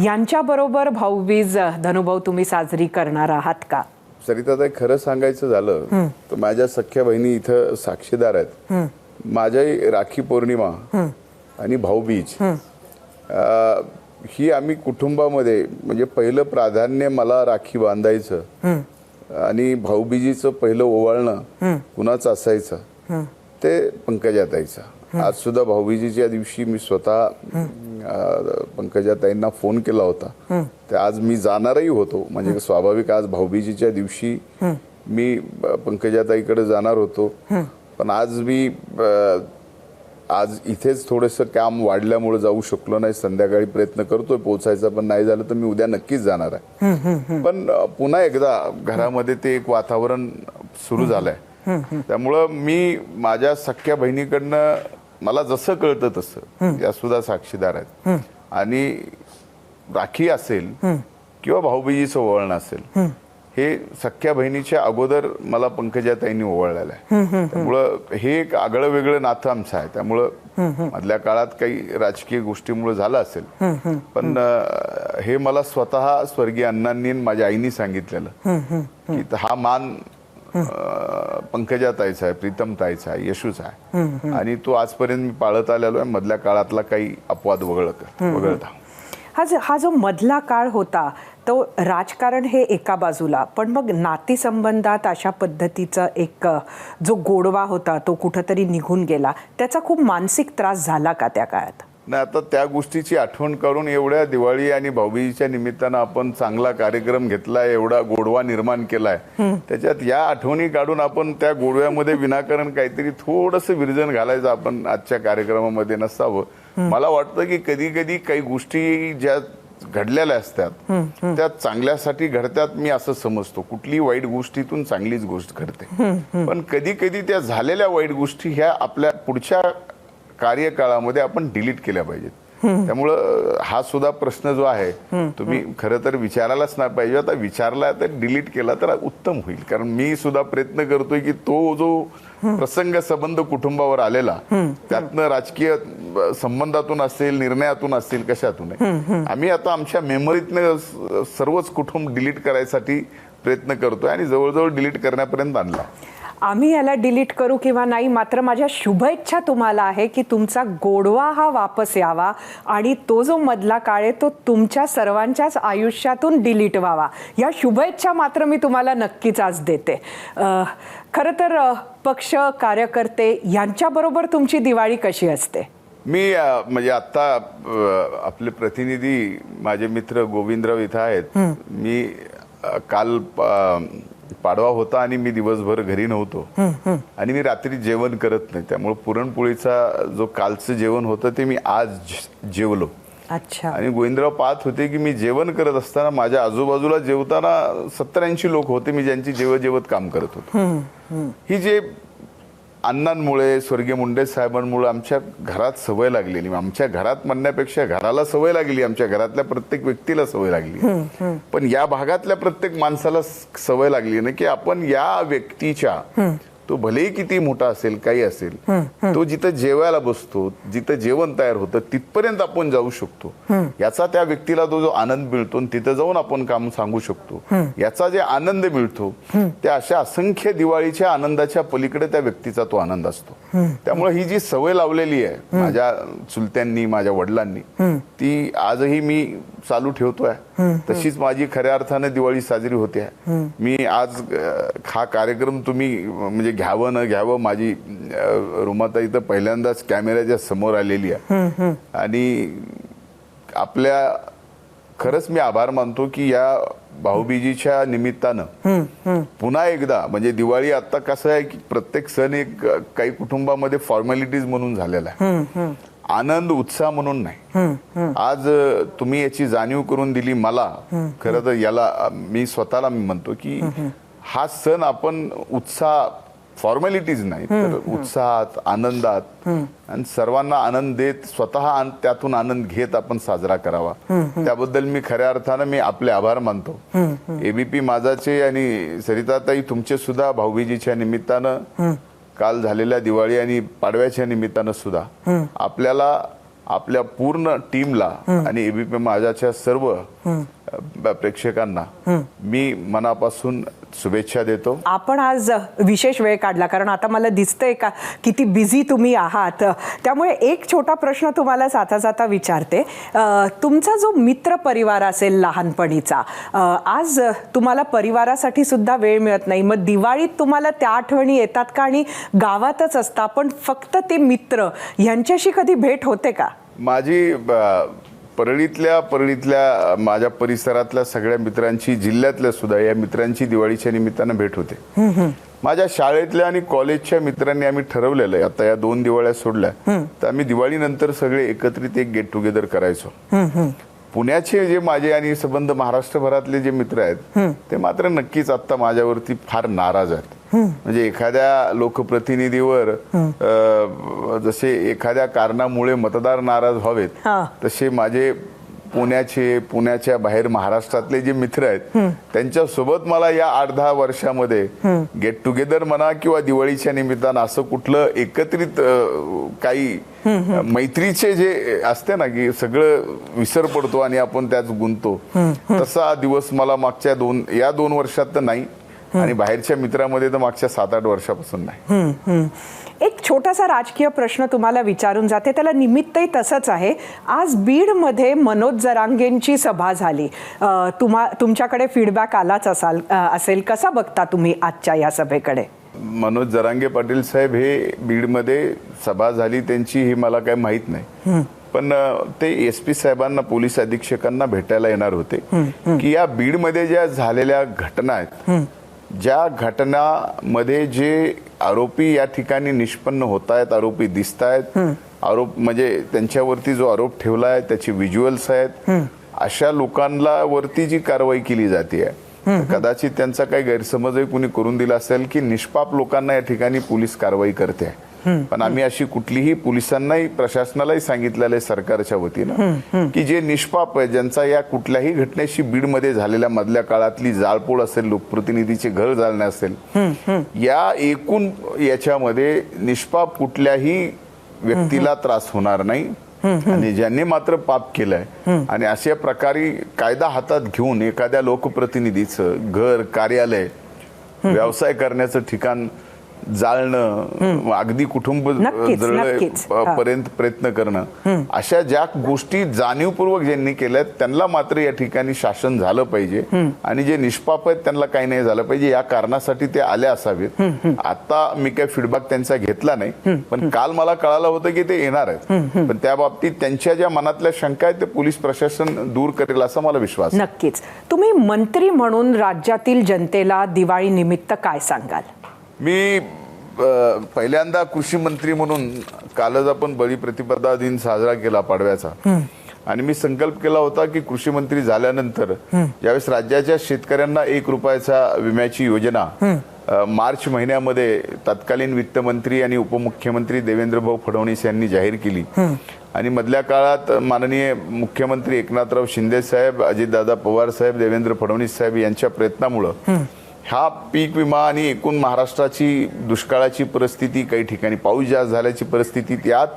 यांच्याबरोबर भाऊबीज धनुभाऊ तुम्ही साजरी करणार आहात का? सरिताताई, खरं सांगायचं झालं तर माझ्या सख्या बहिणी इथं साक्षीदार आहेत. माझ्याही राखी पौर्णिमा आणि भाऊबीज ही आम्ही कुटुंबामध्ये म्हणजे पहिलं प्राधान्य मला राखी बांधायचं आणि भाऊबीजीचं पहिलं ओवाळणं कुणाचं असायचं ते पंकजाताईचं. आज सुद्धा भाऊबीजीच्या दिवशी मी स्वतः पंकजाताईंना फोन केला होता. ते आज मी जाणारही होतो, म्हणजे स्वाभाविक आज भाऊबीजीच्या दिवशी मी पंकजाताईकडे जाणार होतो, पण आज मी आज इथेच थोडंसं काम वाढल्यामुळे जाऊ शकलो नाही. संध्याकाळी प्रयत्न करतोय पोहोचायचा, पण नाही झालं तर मी उद्या नक्कीच जाणार आहे. पण पुन्हा एकदा घरामध्ये ते एक वातावरण सुरू झालंय. त्यामुळं मी माझ्या सख्या बहिणीकडनं मला जसं कळतं तसं, या सुद्धा साक्षीदार आहेत, आणि राखी असेल किंवा भाऊबीजीचं ओवाळणं असेल हे सख्या बहिणीच्या अगोदर मला पंकजाताईंनी ओवाळलेलं आहे. त्यामुळं हे एक आगळं वेगळं नातं आमचं आहे. त्यामुळं मधल्या काळात काही राजकीय गोष्टीमुळे झालं असेल, पण हे मला स्वतः स्वर्गीय अण्णांनी माझ्या आईनी सांगितलेलं की हा मान पंकजाताईचा आहे, प्रीतमताईचा आहे, यशूचा आहे, आणि तो आजपर्यंत मी पाळत आलेलो आहे. मधल्या काळातला काही अपवाद वगळता. हा जो मधला काळ होता तो राजकारण हे एका बाजूला, पण मग नातेसंबंधात अशा पद्धतीचा एक जो गोडवा होता तो कुठंतरी निघून गेला. त्याचा खूप मानसिक त्रास झाला का त्या काळात? नाही, आता त्या गोष्टीची आठवण करून एवढ्या दिवाळी आणि भाऊबीजीच्या निमित्तानं आपण चांगला कार्यक्रम घेतलाय, एवढा गोडवा निर्माण केलाय, त्याच्यात या आठवणी काढून आपण त्या गोडव्यामध्ये विनाकारण काहीतरी थोडंसं विरजन घालायचं आपण आजच्या कार्यक्रमामध्ये नसावं. मला वाटतं की कधी कधी काही गोष्टी ज्या घडलेल्या असतात त्या चांगल्यासाठी घडतात, मी असं समजतो. कुठली वाईट गोष्टीतून चांगलीच गोष्ट घडते, पण कधी कधी त्या झालेल्या वाईट गोष्टी ह्या आपल्या पुढच्या कार्यकाळामध्ये आपण डिलीट केल्या पाहिजेत. त्यामुळं हा सुद्धा प्रश्न जो आहे तुम्ही खरं तर विचारायलाच नाही पाहिजे. आता विचारला तर डिलीट केला तर उत्तम होईल, कारण मी सुद्धा प्रयत्न करतोय की तो जो प्रसंग संबंध कुटुंबावर आलेला त्यातनं राजकीय संबंधातून असेल, निर्णयातून असेल, कशातून आम्ही आता आमच्या मेमरीतनं सर्वच कुटुंब डिलीट करायसाठी प्रयत्न करतोय आणि जवळजवळ डिलीट करण्यापर्यंत आणला. आम्ही याला डिलीट करू किंवा नाही, मात्र माझ्या शुभेच्छा तुम्हाला आहे की तुमचा गोडवा हा वापस यावा आणि तो जो मधला काळ आहे तो तुमच्या सर्वांच्याच आयुष्यातून डिलीट व्हावा. या शुभेच्छा मात्र मी तुम्हाला नक्कीच आज देते. खरं तर पक्ष कार्यकर्ते यांच्याबरोबर तुमची दिवाळी कशी असते? मी म्हणजे आत्ता आपले प्रतिनिधी माझे मित्र गोविंदराव इथं आहेत. मी काल पाडवा होता आणि मी दिवसभर घरी नव्हतो आणि मी रात्री जेवण करत नाही, त्यामुळे पुरणपोळीचा जो कालचं जेवण होतं ते मी आज जेवलो. अच्छा. आणि गोविंदराव पाहत होते की मी जेवण करत असताना माझ्या आजूबाजूला जेवताना 70-80 लोक होते, मी ज्यांची जेवत काम करत होतो. ही जे अण्णांमुळे, स्वर्गीय मुंडे साहेबांमुळे आमच्या घरात सवय लागलेली, आमच्या घरात म्हणण्यापेक्षा घराला सवय लागली, आमच्या घरातल्या प्रत्येक व्यक्तीला सवय लागली, पण या भागातल्या प्रत्येक माणसाला सवय लागली ना की आपण या व्यक्तीच्या, तो भलेही किती मोठा असेल काही असेल, तो जिथं जेवायला बसतो, जिथं जेवण तयार होतं तिथपर्यंत आपण जाऊ शकतो. याचा त्या व्यक्तीला तो जो आनंद मिळतो तिथं जाऊन आपण काम सांगू शकतो, याचा जे आनंद मिळतो त्या अशा असंख्य दिवाळीच्या आनंदाच्या पलीकडे त्या व्यक्तीचा तो आनंद असतो. त्यामुळे ही जी सवय लावलेली आहे माझ्या चुलत्यांनी, माझ्या वडिलांनी, ती आजही मी चालू ठेवतोय. तशीच माझी खऱ्या अर्थाने दिवाळी साजरी होते. मी आज हा कार्यक्रम तुम्ही म्हणजे घ्यावं न घ्यावं, माझी रुमाताई तर पहिल्यांदाच कॅमेऱ्याच्या समोर आलेली आहे आणि आपल्या खरंच मी आभार मानतो की या भाऊबीजीच्या निमित्तानं पुन्हा एकदा म्हणजे दिवाळी आता कसं आहे की प्रत्येक सण एक काही कुटुंबामध्ये फॉर्मॅलिटीज म्हणून झालेला आहे, आनंद उत्साह म्हणून नाही. आज तुम्ही याची जाणीव करून दिली मला. खरं तर याला मी स्वतःला म्हणतो की हा सण आपण उत्साह, फॉर्मॅलिटीज नाही तर उत्साहात, आनंदात आणि सर्वांना आनंद देत स्वतः त्यातून आनंद घेत आपण साजरा करावा. त्याबद्दल मी खऱ्या अर्थानं मी आपले आभार मानतो. एबीपी माझाचे आणि सरिताताई तुमचे सुद्धा भाऊबीजीच्या निमित्तानं, काल झालेल्या दिवाळी आणि पाडव्याच्या निमित्तानं सुद्धा आपल्याला, आपल्या पूर्ण टीमला आणि एबीपी माझाच्या सर्व प्रेक्षकांना मी मनापासून शुभेच्छा देतो. आपण आज विशेष वेळ काढला कारण आता मला दिसतंय का किती बिझी तुम्ही आहात, त्यामुळे एक छोटा प्रश्न तुम्हाला जाता जाता विचारते. तुमचा जो मित्र परिवार असेल लहानपणीचा, आज तुम्हाला परिवारासाठी सुद्धा वेळ मिळत नाही, मग दिवाळीत तुम्हाला त्या आठवणी येतात का आणि गावातच असता पण फक्त ते मित्र ह्यांच्याशी कधी भेट होते का? माझी परळीतल्या माझ्या परिसरातल्या सगळ्या मित्रांची, जिल्ह्यातल्या सुद्धा या मित्रांची दिवाळीच्या निमित्तानं भेट होते. माझ्या शाळेतल्या आणि कॉलेजच्या मित्रांनी आम्ही ठरवलेलं आहे, आता या 2 दिवाळ्या सोडल्या तर आम्ही दिवाळीनंतर सगळे एकत्रित एक गेट टुगेदर करायचो. पुण्याचे जे माझे आणि संबंध महाराष्ट्रभरातले जे मित्र आहेत ते मात्र नक्कीच आता माझ्यावरती फार नाराज आहेत. म्हणजे एखाद्या लोकप्रतिनिधीवर जसे एखाद्या कारणामुळे मतदार नाराज व्हावेत तसे माझे पुण्याच्या बाहेर महाराष्ट्रातले जे मित्र आहेत त्यांच्यासोबत मला या 8-10 वर्षामध्ये गेट टुगेदर म्हणा किंवा दिवाळीच्या निमित्तानं असं कुठलं एकत्रित काही मैत्रीचे जे असते ना की सगळं विसर पडतो आणि आपण त्यात गुंततो, तसा दिवस मला मागच्या 2 वर्षात तर नाही आणि बाहेरच्या मित्रामध्ये तर मागच्या 7-8 वर्षापासून नाही. एक छोटासा राजकीय प्रश्न तुम्हाला विचारून जाते, त्याला निमित्तही तसंच आहे. आज बीडमध्ये मनोज जरांगेंची सभा झाली, तुमच्याकडे फीडबॅक आलाच असेल, कसा बघता तुम्ही आजच्या या सभेकडे? मनोज जरांगे पाटील साहेब हे बीडमध्ये सभा झाली त्यांची ही मला काही माहित नाही, पण ते SP साहेबांना, पोलीस अधीक्षकांना भेटायला येणार होते की या बीडमध्ये ज्या झालेल्या घटना आहेत, ज्या घटनामध्ये जे आरोपी या ठिकाणी निष्पन्न होत आहेत, आरोपी दिसत आहेत, आरोप म्हणजे त्यांच्यावरती जो आरोप ठेवला आहे त्याची व्हिज्युअल्स आहेत, अशा लोकांना वरती जी कारवाई केली जाते आहे, कदाचित त्यांचा काही गैरसमजही कुणी करून दिला असेल की निष्पाप लोकांना या ठिकाणी पोलीस कारवाई करते आहे. पण आम्ही अशी कुठलीही पोलिसांनाही, प्रशासनालाही सांगितलेलं आहे सरकारच्या वतीनं की जे निष्पाप आहे, ज्यांचा या कुठल्याही घटनेशी बीडमध्ये झालेल्या मधल्या काळातली जाळपोळ असेल, लोकप्रतिनिधीचे घर जाळणे असेल, या एकूण याच्यामध्ये निष्पाप कुठल्याही व्यक्तीला त्रास होणार नाही. आणि ज्यांनी मात्र पाप केलंय आणि अशा प्रकारे कायदा हातात घेऊन एखाद्या लोकप्रतिनिधीचं घर, कार्यालय, व्यवसाय करण्याचं ठिकाण जाळणं, अगदी कुटुंब नक्कीच, नक्कीच. हा. पर्यंत प्रयत्न करणं, अशा ज्या गोष्टी जाणीवपूर्वक ज्यांनी केल्यात त्यांना मात्र या ठिकाणी शासन झालं पाहिजे आणि जे निष्पाप आहेत त्यांना काही नाही झालं पाहिजे, या कारणासाठी ते आले असावेत. आता मी काही फीडबॅक त्यांचा घेतला नाही, पण काल मला कळालं होतं की ते येणार आहेत, पण त्या बाबतीत त्यांच्या ज्या मनातल्या शंका आहेत ते पोलीस प्रशासन दूर करेल असा मला विश्वास आहे. नक्कीच. तुम्ही मंत्री म्हणून राज्यातील जनतेला दिवाळी निमित्त काय सांगाल? मी पहिल्यांदा कृषी मंत्री म्हणून कालच आपण बळी प्रतिपदा दिन साजरा केला पाडव्याचा, आणि मी संकल्प केला होता की कृषी मंत्री झाल्यानंतर ज्यावेळेस राज्याच्या शेतकऱ्यांना ₹1 विम्याची योजना मार्च महिन्यामध्ये तत्कालीन वित्तमंत्री आणि उपमुख्यमंत्री देवेंद्रभाऊ फडणवीस यांनी जाहीर केली, आणि मधल्या काळात माननीय मुख्यमंत्री एकनाथराव शिंदे साहेब, अजितदादा पवार साहेब, देवेंद्र फडणवीस साहेब यांच्या प्रयत्नामुळं हा पीक विमा आणि एकूण महाराष्ट्राची दुष्काळाची परिस्थिती, काही ठिकाणी पाऊस जास्त झाल्याची परिस्थिती, त्यात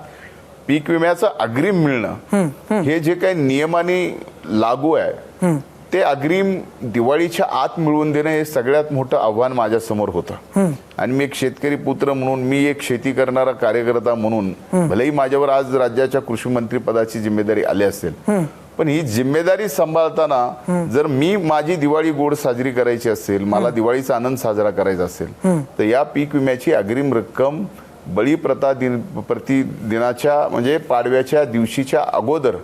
पीक विम्याचं अग्रिम मिळणं हे जे काही नियमाने लागू आहे ते अग्रिम दिवाळीच्या आत मिळवून देणं हे सगळ्यात मोठं आव्हान माझ्या समोर होतं. आणि मी एक शेतकरी पुत्र म्हणून, मी एक शेती करणारा कार्यकर्ता म्हणून, भलेही माझ्यावर आज राज्याच्या कृषी मंत्री पदाची जिम्मेदारी आली असेल, पण ही जिम्मेदारी सांभाळताना जर मी माझी दिवाळी गोड साजरी करायची असेल, मला दिवाळीचा आनंद साजरा करायचा असेल, तर या पीक विम्याची अग्रिम रक्कम बळी प्रतिदिनाच्या म्हणजे पाडव्याच्या दिवशीच्या अगोदर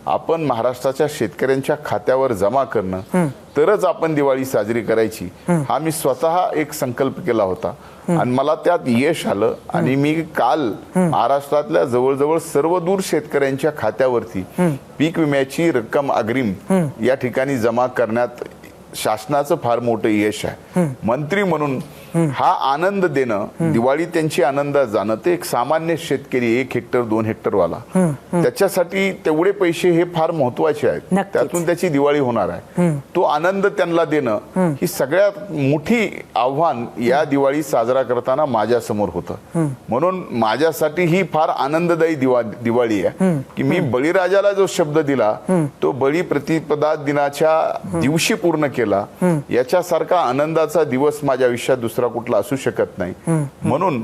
आपण महाराष्ट्राच्या शेतकऱ्यांच्या खात्यावर जमा करणं, तरच आपण दिवाळी साजरी करायची, हा मी स्वतः एक संकल्प केला होता आणि मला त्यात यश आलं. आणि मी काल महाराष्ट्रातल्या जवळजवळ सर्व दूर शेतकऱ्यांच्या खात्यावरती पीक विम्याची रक्कम अग्रिम या ठिकाणी जमा करण्यात शासनाचं फार मोठं यश आहे. मंत्री म्हणून हा आनंद देणं, दिवाळी त्यांची आनंदात जाणं, ते एक सामान्य शेतकरी 1 हेक्टर 2 हेक्टर वाला, त्याच्यासाठी तेवढे पैसे हे फार महत्वाचे आहेत, त्यातून त्याची दिवाळी होणार आहे. तो आनंद त्यांना देणं ही सगळ्यात मोठी आव्हान या दिवाळी साजरा करताना माझ्या समोर होतं. म्हणून माझ्यासाठी ही फार आनंददायी दिवाळी आहे की मी बळीराजाला जो शब्द दिला तो बळी प्रतिपदा दिनाच्या दिवशी पूर्ण केला. याच्यासारखा आनंदाचा दिवस माझ्या आयुष्यात दुसरा कुठला असू शकत नाही. म्हणून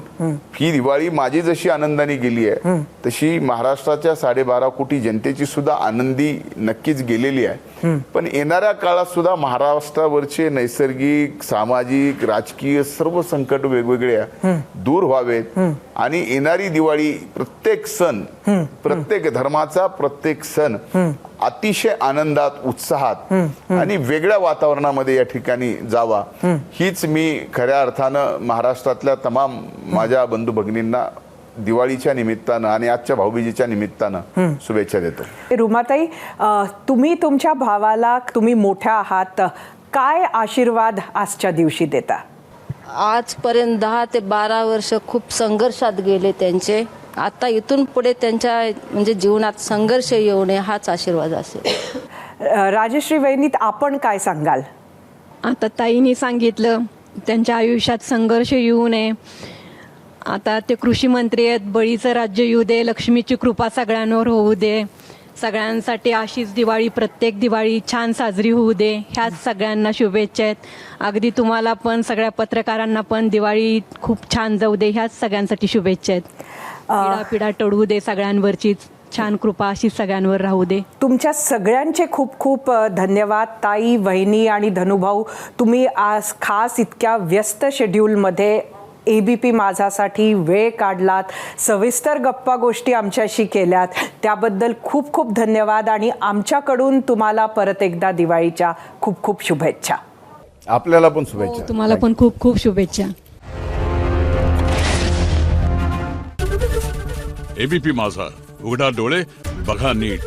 ही दिवाळी माझी जशी आनंदाने गेली आहे तशी महाराष्ट्राच्या 12.5 कोटी जनतेची सुद्धा आनंदी नक्कीच गेलेली आहे. पण येणाऱ्या काळात सुद्धा महाराष्ट्रावरचे नैसर्गिक, सामाजिक, राजकीय सर्व संकट वेगवेगळे दूर व्हावेत आणि येणारी दिवाळी प्रत्येक सण, प्रत्येक धर्माचा प्रत्येक सण अतिशय आनंदात, उत्साहात आणि वेगळ्या वातावरणामध्ये या ठिकाणी जावा, हीच मी खऱ्या अर्थानं महाराष्ट्रातल्या तमाम माझ्या बंधू भगिनींना दिवाळीच्या निमित्तानं आणि आजच्या भाऊबीजेच्या निमित्तानं शुभेच्छा देतो. रुमाताई, तुम्ही तुमच्या भावाला, तुम्ही मोठ्या आहात, काय आशीर्वाद आजच्या दिवशी देता? आजपर्यंत 10 ते 12 वर्ष खूप संघर्षात गेले त्यांचे. आता इथून पुढे त्यांच्या म्हणजे जीवनात संघर्ष येऊ नये हाच आशीर्वाद असेल. राजश्री वहिनीत आपण काय सांगाल? आता ताईंनी सांगितलं त्यांच्या आयुष्यात संघर्ष येऊ नये. आता ते कृषी मंत्री आहेत, बळीचं राज्य येऊ दे, लक्ष्मीची कृपा सगळ्यांवर होऊ दे, सगळ्यांसाठी अशीच दिवाळी, प्रत्येक दिवाळी छान साजरी होऊ दे, ह्याच सगळ्यांना शुभेच्छा आहेत. अगदी तुम्हाला पण, सगळ्या पत्रकारांना पण दिवाळी खूप छान जाऊ दे, ह्याच सगळ्यांसाठी शुभेच्छा आहेत. पिढा टळू दे, सगळ्यांवरचीच छान कृपा अशी सगळ्यांवर राहू दे. तुमच्या सगळ्यांचे खूप खूप धन्यवाद. ताई, वहिनी आणि धनुभाऊ, तुम्ही आज खास इतक्या व्यस्त शेड्यूलमध्ये ABP माझासाठी वेळ काढलात, सविस्तर गप्पा गोष्टी आमच्याशी केल्यात, त्याबद्दल खूप खूप धन्यवाद. आणि आमच्याकडून तुम्हाला परत एकदा दिवाळीच्या खूप खूप शुभेच्छा. आपल्याला पण शुभेच्छा. तुम्हाला पण खूप खूप शुभेच्छा. ABP माझा, उघडा डोळे बघा नीट.